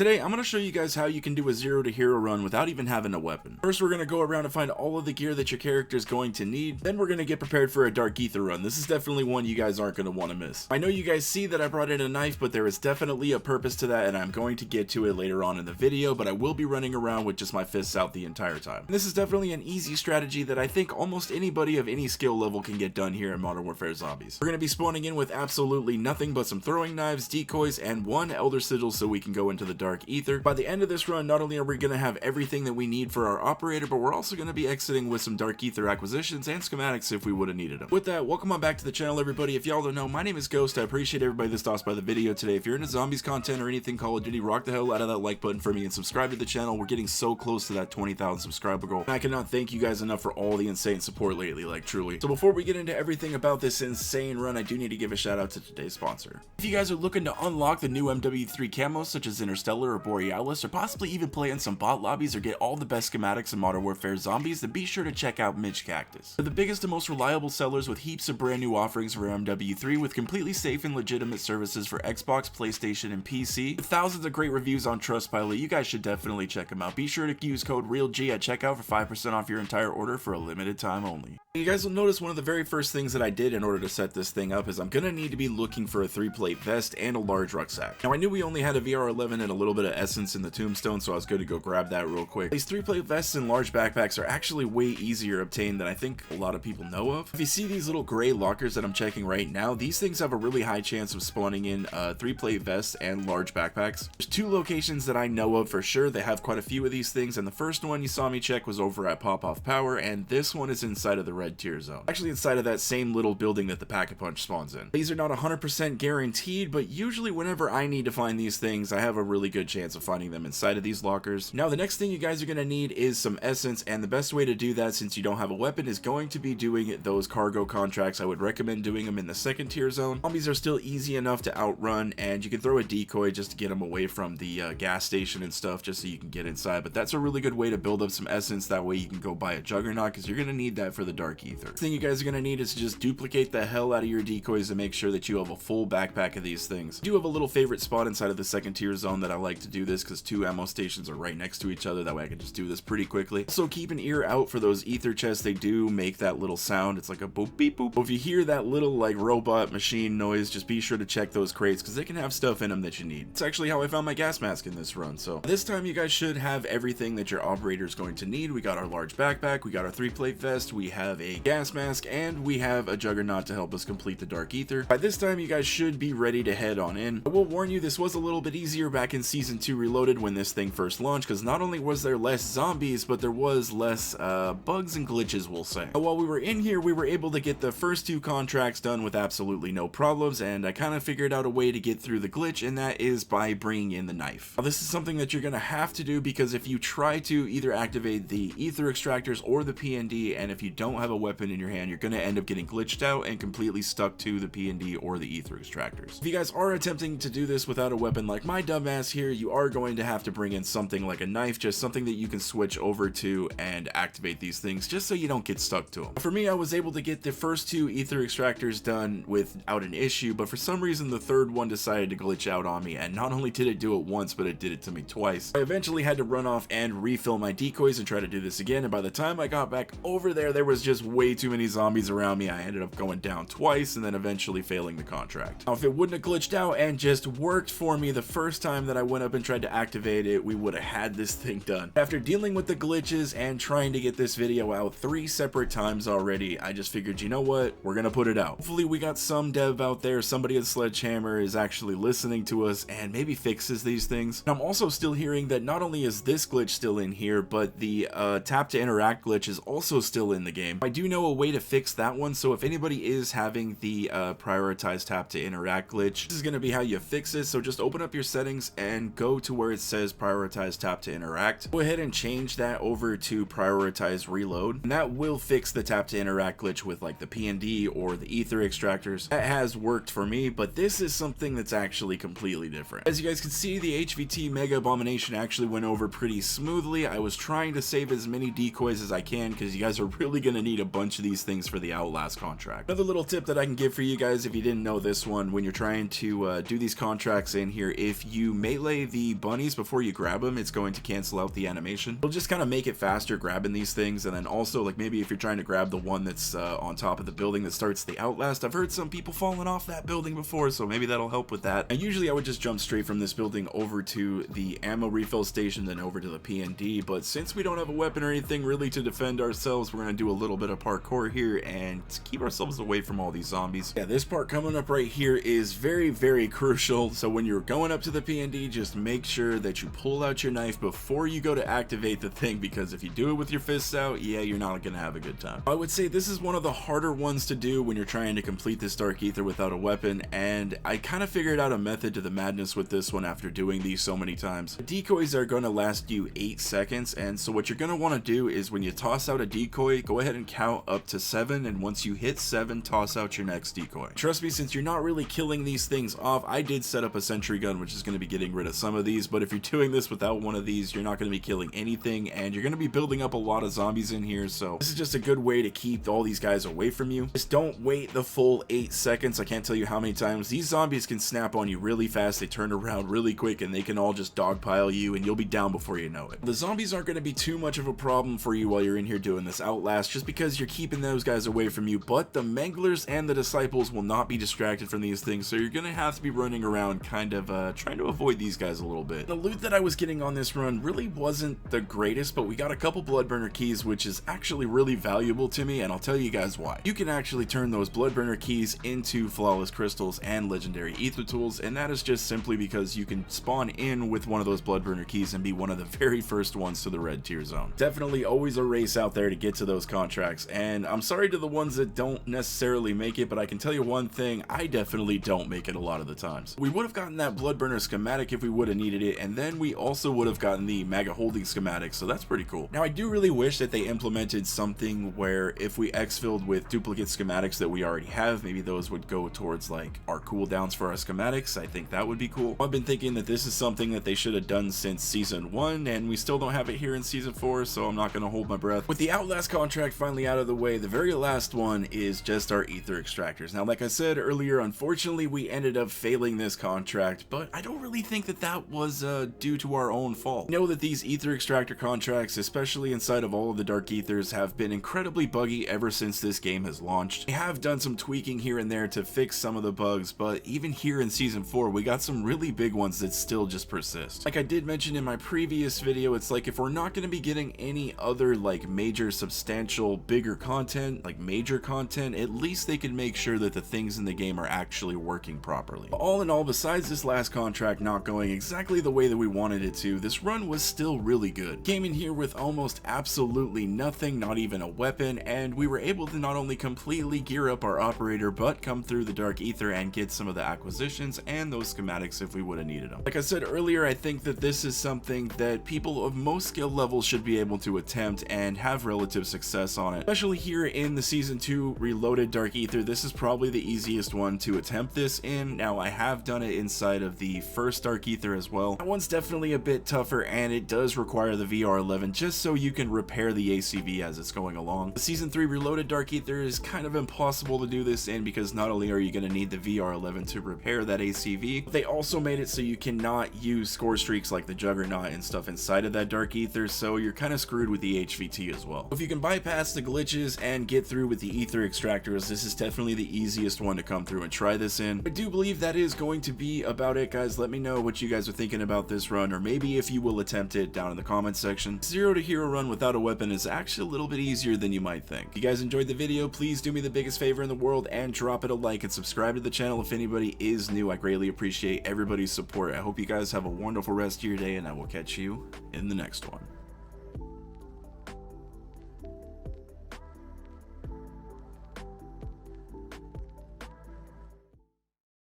Today, I'm going to show you guys how you can do a 0 to hero run without even having a weapon. First, we're going to go around and find all of the gear that your character is going to need. Then we're going to get prepared for a Dark Aether run. This is definitely one you guys aren't going to want to miss. I know you guys see that I brought in a knife, but there is definitely a purpose to that, and I'm going to get to it later on in the video, but I will be running around with just my fists out the entire time. And this is definitely an easy strategy that I think almost anybody of any skill level can get done here in Modern Warfare Zombies. We're going to be spawning in with absolutely nothing but some throwing knives, decoys, and one Elder Sigil so we can go into the Dark Aether. By the end of this run, not only are we going to have everything that we need for our operator, but we're also going to be exiting with some Dark Aether acquisitions and schematics if we would have needed them. With that, welcome on back to the channel, everybody. If y'all don't know, my name is Ghost. I appreciate everybody that stops by the video today. If you're into zombies content or anything Call of Duty, rock the hell out of that like button for me and subscribe to the channel. We're getting so close to that 20,000 subscriber goal. And I cannot thank you guys enough for all the insane support lately, like truly. So before we get into everything about this insane run, I do need to give a shout out to today's sponsor. If you guys are looking to unlock the new MW3 camos such as Interstellar or Borealis, or possibly even play in some bot lobbies or get all the best schematics in Modern Warfare Zombies, then be sure to check out Midge Cactus. They're the biggest and most reliable sellers with heaps of brand new offerings for MW3 with completely safe and legitimate services for Xbox, PlayStation, and PC. With thousands of great reviews on Trustpilot, you guys should definitely check them out. Be sure to use code REALG at checkout for 5% off your entire order for a limited time only. You guys will notice one of the very first things that I did in order to set this thing up is I'm going to need to be looking for a 3-plate vest and a large rucksack. Now I knew we only had a VR11 and a little bit of essence in the tombstone, so I was good to go grab that real quick. These 3-plate vests and large backpacks are actually way easier obtained than I think a lot of people know of. If you see these little gray lockers that I'm checking right now, these things have a really high chance of spawning in 3-plate vests and large backpacks. There's 2 locations that I know of for sure. They have quite a few of these things, and the first one you saw me check was over at Pop Off Power, and this one is inside of the red tier zone. Actually inside of that same little building that the Pack-a-Punch spawns in. These are not 100% guaranteed, but usually whenever I need to find these things, I have a really good chance of finding them inside of these lockers. Now the next thing you guys are going to need is some essence, and the best way to do that since you don't have a weapon is going to be doing those cargo contracts. I would recommend doing them in the second tier zone. Zombies are still easy enough to outrun, and you can throw a decoy just to get them away from the gas station and stuff just so you can get inside, but that's a really good way to build up some essence. That way you can go buy a Juggernaut because you're going to need that for the Dark Aether. The thing you guys are going to need is to just duplicate the hell out of your decoys to make sure that you have a full backpack of these things. I do have a little favorite spot inside of the second tier zone that I like to do this because 2 ammo stations are right next to each other. That way I can just do this pretty quickly. Also keep an ear out for those ether chests. They do make that little sound. It's like a boop beep boop. So if you hear that little like robot machine noise, just be sure to check those crates because they can have stuff in them that you need. It's actually how I found my gas mask in this run. So this time you guys should have everything that your operator is going to need. We got our large backpack, we got our 3-plate vest, we have a gas mask, and we have a Juggernaut to help us complete the Dark Aether. By this time you guys should be ready to head on in. I will warn you, this was a little bit easier back in Season 2 Reloaded when this thing first launched, because not only was there less zombies, but there was less bugs and glitches, we'll say. But while we were in here, we were able to get the first 2 contracts done with absolutely no problems, and I kind of figured out a way to get through the glitch, and that is by bringing in the knife. Now, this is something that you're going to have to do because if you try to either activate the ether extractors or the PND, and if you don't have a weapon in your hand, you're going to end up getting glitched out and completely stuck to the PND or the ether extractors. If you guys are attempting to do this without a weapon like my dumbass here, you are going to have to bring in something like a knife, just something that you can switch over to and activate these things just so you don't get stuck to them. For me, I was able to get the first 2 ether extractors done without an issue, but for some reason the third one decided to glitch out on me, and not only did it do it once, but it did it to me twice. I eventually had to run off and refill my decoys and try to do this again, and by the time I got back over there was just way too many zombies around me. I ended up going down twice and then eventually failing the contract. Now if it wouldn't have glitched out and just worked for me the first time that I went up and tried to activate it, we would have had this thing done. After dealing with the glitches and trying to get this video out 3 separate times already, I just figured, you know what, we're gonna put it out. Hopefully we got some dev out there, somebody at Sledgehammer is actually listening to us and maybe fixes these things. And I'm also still hearing that not only is this glitch still in here, but the tap to interact glitch is also still in the game. I do know a way to fix that one, so if anybody is having the prioritize tap to interact glitch, this is going to be how you fix it. So just open up your settings and go to where it says prioritize tap to interact. Go ahead and change that over to prioritize reload, and that will fix the tap to interact glitch with like the PND or the ether extractors. That has worked for me, but this is something that's actually completely different. As you guys can see, the HVT Mega Abomination actually went over pretty smoothly. I was trying to save as many decoys as I can because you guys are really going to need a bunch of these things for the Outlast contract. Another little tip that I can give for you guys if you didn't know this one, when you're trying to do these contracts in here, if you melee slay the bunnies before you grab them, it's going to cancel out the animation. It'll just kind of make it faster grabbing these things. And then also, like, maybe if you're trying to grab the one that's on top of the building that starts the Outlast, I've heard some people falling off that building before, so maybe that'll help with that. And usually I would just jump straight from this building over to the ammo refill station, then over to the P&D, but since we don't have a weapon or anything really to defend ourselves, we're going to do a little bit of parkour here and keep ourselves away from all these zombies. Yeah, this part coming up right here is very, very crucial. So when you're going up to the P&D, just make sure that you pull out your knife before you go to activate the thing, because if you do it with your fists out, yeah, you're not going to have a good time. I would say this is one of the harder ones to do when you're trying to complete this Dark Aether without a weapon, and I kind of figured out a method to the madness with this one after doing these so many times. The decoys are going to last you 8 seconds, and so what you're going to want to do is when you toss out a decoy, go ahead and count up to 7, and once you hit 7, toss out your next decoy. Trust me, since you're not really killing these things off, I did set up a sentry gun, which is going to be getting rid of some of these, but if you're doing this without one of these, you're not going to be killing anything, and you're going to be building up a lot of zombies in here, so this is just a good way to keep all these guys away from you. Just don't wait the full 8 seconds. I can't tell you how many times these zombies can snap on you really fast. They turn around really quick, and they can all just dogpile you, and you'll be down before you know it. The zombies aren't going to be too much of a problem for you while you're in here doing this Outlast, just because you're keeping those guys away from you, but the Manglers and the Disciples will not be distracted from these things, so you're going to have to be running around kind of trying to avoid these guys a little bit. The loot that I was getting on this run really wasn't the greatest, but we got a couple Bloodburner keys, which is actually really valuable to me, and I'll tell you guys why. You can actually turn those Bloodburner keys into Flawless Crystals and Legendary Aether Tools, and that is just simply because you can spawn in with one of those Bloodburner keys and be one of the very first ones to the red tier zone. Definitely always a race out there to get to those contracts, and I'm sorry to the ones that don't necessarily make it, but I can tell you one thing, I definitely don't make it a lot of the times. We would have gotten that Bloodburner schematic if we would have needed it, and then we also would have gotten the Mega Holding schematic, so that's pretty cool. Now I do really wish that they implemented something where if we exfilled with duplicate schematics that we already have, maybe those would go towards like our cooldowns for our schematics. I think that would be cool. I've been thinking that this is something that they should have done since season 1, and we still don't have it here in season 4, so I'm not going to hold my breath. With the Outlast contract finally out of the way, the very last one is just our Aether extractors. Now, like I said earlier, unfortunately we ended up failing this contract, but I don't really think that that was due to our own fault. I know that these Aether extractor contracts, especially inside of all of the Dark Aethers, have been incredibly buggy ever since this game has launched. They have done some tweaking here and there to fix some of the bugs, but even here in season 4 we got some really big ones that still just persist. Like I did mention in my previous video, it's like if we're not going to be getting any other like major substantial bigger content, like major content, at least they can make sure that the things in the game are actually working properly. But all in all, besides this last contract not going exactly the way that we wanted it to, this run was still really good. Came in here with almost absolutely nothing, not even a weapon, and we were able to not only completely gear up our operator, but come through the Dark Aether and get some of the acquisitions and those schematics if we would have needed them. Like I said earlier, I think that this is something that people of most skill levels should be able to attempt and have relative success on it. Especially here in the season 2 reloaded Dark Aether, this is probably the easiest one to attempt this in. Now I have done it inside of the first Dark Aether as well. That one's definitely a bit tougher, and it does require the VR11 just so you can repair the ACV as it's going along. The season 3 reloaded Dark Aether is kind of impossible to do this in because not only are you going to need the VR11 to repair that ACV, but they also made it so you cannot use score streaks like the Juggernaut and stuff inside of that Dark Aether, so you're kind of screwed with the HVT as well. If you can bypass the glitches and get through with the Aether extractors, this is definitely the easiest one to come through and try this in. I do believe that is going to be about it, guys. Let me know what you guys are thinking about this run, or maybe if you will attempt it down in the comments section. Zero to hero run without a weapon is actually a little bit easier than you might think. If you guys enjoyed the video, please do me the biggest favor in the world and drop it a like and subscribe to the channel if anybody is new. I greatly appreciate everybody's support. I hope you guys have a wonderful rest of your day, and I will catch you in the next one.